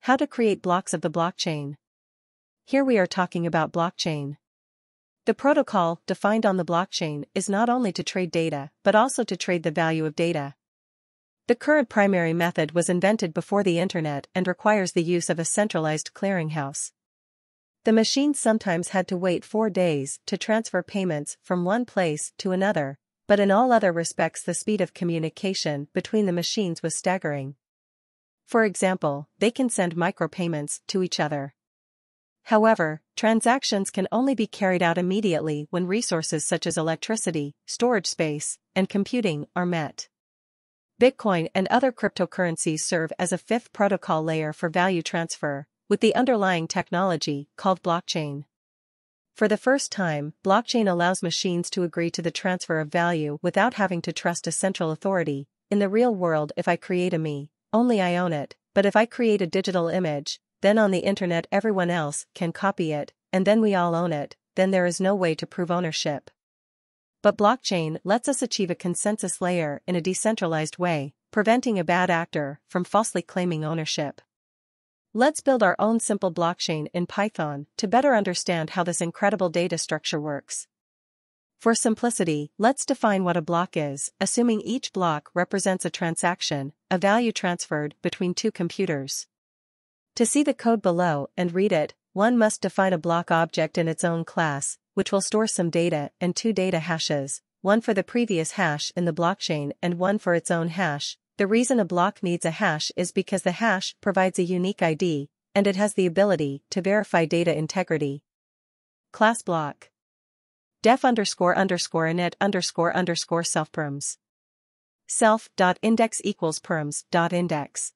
How to create blocks of the blockchain. Here we are talking about blockchain. The protocol defined on the blockchain is not only to trade data but also to trade the value of data. The current primary method was invented before the internet and requires the use of a centralized clearinghouse. The machines sometimes had to wait 4 days to transfer payments from one place to another, but in all other respects the speed of communication between the machines was staggering. For example, they can send micropayments to each other. However, transactions can only be carried out immediately when resources such as electricity, storage space, and computing are met. Bitcoin and other cryptocurrencies serve as a fifth protocol layer for value transfer, with the underlying technology called blockchain. For the first time, blockchain allows machines to agree to the transfer of value without having to trust a central authority. In the real world, if I create a me, only I own it, but if I create a digital image, then on the internet everyone else can copy it, and then we all own it, then there is no way to prove ownership. But blockchain lets us achieve a consensus layer in a decentralized way, preventing a bad actor from falsely claiming ownership. Let's build our own simple blockchain in Python to better understand how this incredible data structure works. For simplicity, let's define what a block is, assuming each block represents a transaction, a value transferred between two computers. To see the code below and read it, one must define a block object in its own class, which will store some data and 2 data hashes, one for the previous hash in the blockchain and one for its own hash. The reason a block needs a hash is because the hash provides a unique ID, and it has the ability to verify data integrity. Class block. def__init_self_perms. Self.index equals perms.index.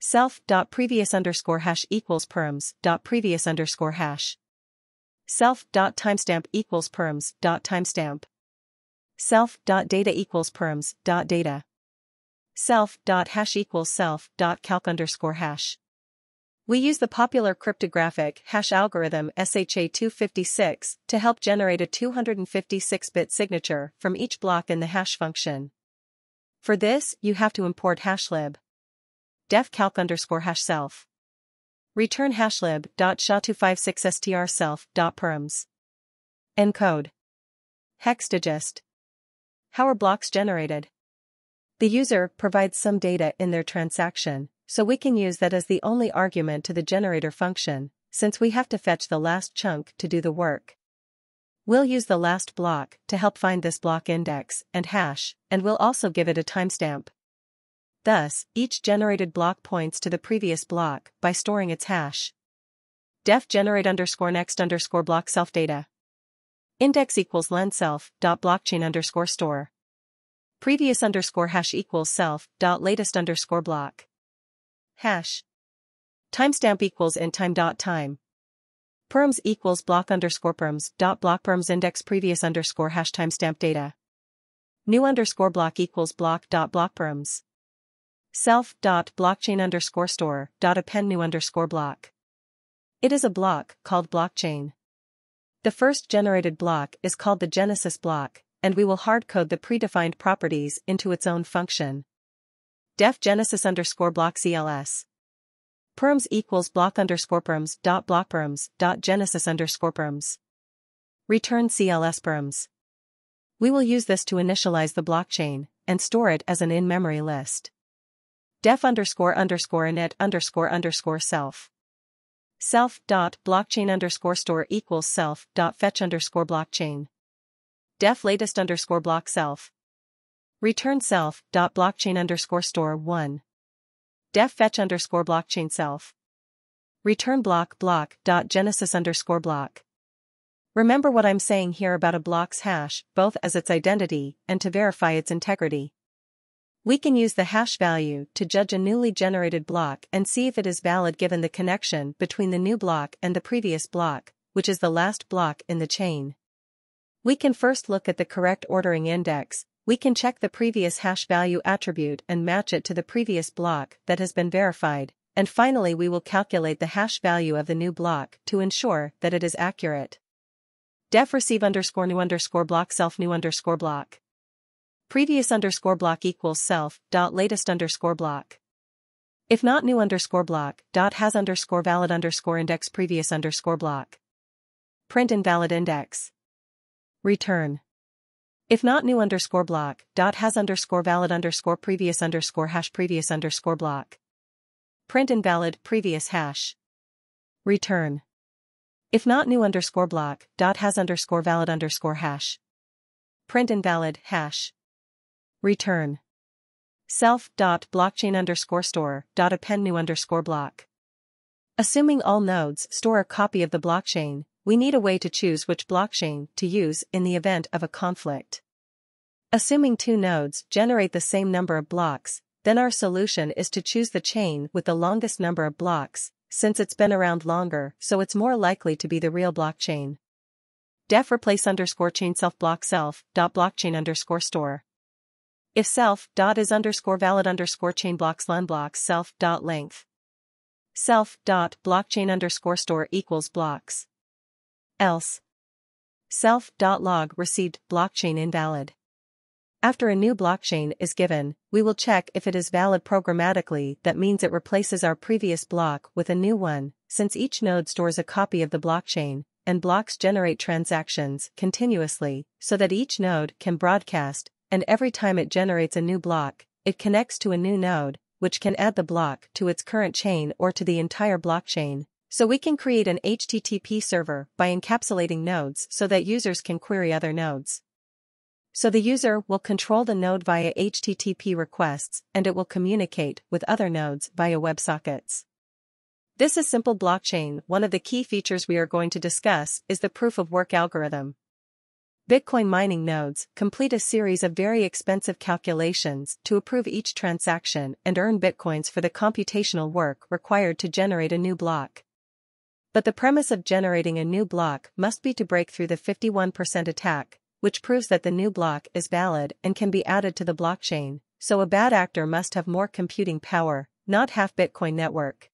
Self.previous_hash equals perms.previous_hash. Self.timestamp equals perms.timestamp. Self.data equals perms.data. Self.hash equals self.calc_hash. We use the popular cryptographic hash algorithm SHA-256 to help generate a 256-bit signature from each block in the hash function. For this, you have to import hashlib. Def calc_hash self. Return hashlib.SHA-256str self.perms. Encode. Hexdigest. How are blocks generated? The user provides some data in their transaction, so we can use that as the only argument to the generator function, since we have to fetch the last chunk to do the work. We'll use the last block to help find this block index and hash, and we'll also give it a timestamp. Thus, each generated block points to the previous block by storing its hash. Def generate_next_block self data. Index equals len self.blockchain_store. Previous_hash equals self.latest_block. Hash. Timestamp equals intime.time. Perms equals block_perms.blockperms index previous_hash timestamp data. New_block equals block.blockperms. Self.blockchain_store.append new_block. It is a block called blockchain. The first generated block is called the genesis block, and we will hardcode the predefined properties into its own function. Def genesis_block CLS. Perms equals block_perms.blockperms.genesis_perms. Return CLS perms. We will use this to initialize the blockchain and store it as an in-memory list. Def__init_self. Self.blockchain_store equals self.fetch_blockchain. Def latest_block self. Return self.blockchain_store 1. Def fetch_blockchain self. Return block.genesis_block. Remember what I'm saying here about a block's hash, both as its identity and to verify its integrity. We can use the hash value to judge a newly generated block and see if it is valid given the connection between the new block and the previous block, which is the last block in the chain. We can first look at the correct ordering index. We can check the previous hash value attribute and match it to the previous block that has been verified, and finally we will calculate the hash value of the new block to ensure that it is accurate. Def receive_new_block self new_block. Previous_block equals self.latest_block. If not new underscore block, dot has underscore valid underscore index previous underscore block. Print invalid index. Return. If not new underscore block, dot has underscore valid underscore previous underscore block. Print invalid previous hash. Return. If not new underscore block, dot has underscore valid underscore hash. Print invalid hash. Return. Self dot blockchain underscore store dot append new underscore block. Assuming all nodes store a copy of the blockchain, we need a way to choose which blockchain to use in the event of a conflict. Assuming two nodes generate the same number of blocks, then our solution is to choose the chain with the longest number of blocks, since it's been around longer, so it's more likely to be the real blockchain. Def replace underscore chain self block self dot blockchain underscore store. If self dot is underscore valid underscore chain blocks len blocks self dot length. Self dot blockchain underscore store equals blocks. Else. Self dot log received blockchain invalid. After a new blockchain is given, we will check if it is valid programmatically. That means it replaces our previous block with a new one, since each node stores a copy of the blockchain, and blocks generate transactions continuously, so that each node can broadcast, and every time it generates a new block, it connects to a new node, which can add the block to its current chain or to the entire blockchain. So we can create an HTTP server by encapsulating nodes so that users can query other nodes. So the user will control the node via HTTP requests, and it will communicate with other nodes via WebSockets. This is simple blockchain. One of the key features we are going to discuss is the proof of work algorithm. Bitcoin mining nodes complete a series of very expensive calculations to approve each transaction and earn bitcoins for the computational work required to generate a new block. But the premise of generating a new block must be to break through the 51% attack, which proves that the new block is valid and can be added to the blockchain, so a bad actor must have more computing power, not half Bitcoin network.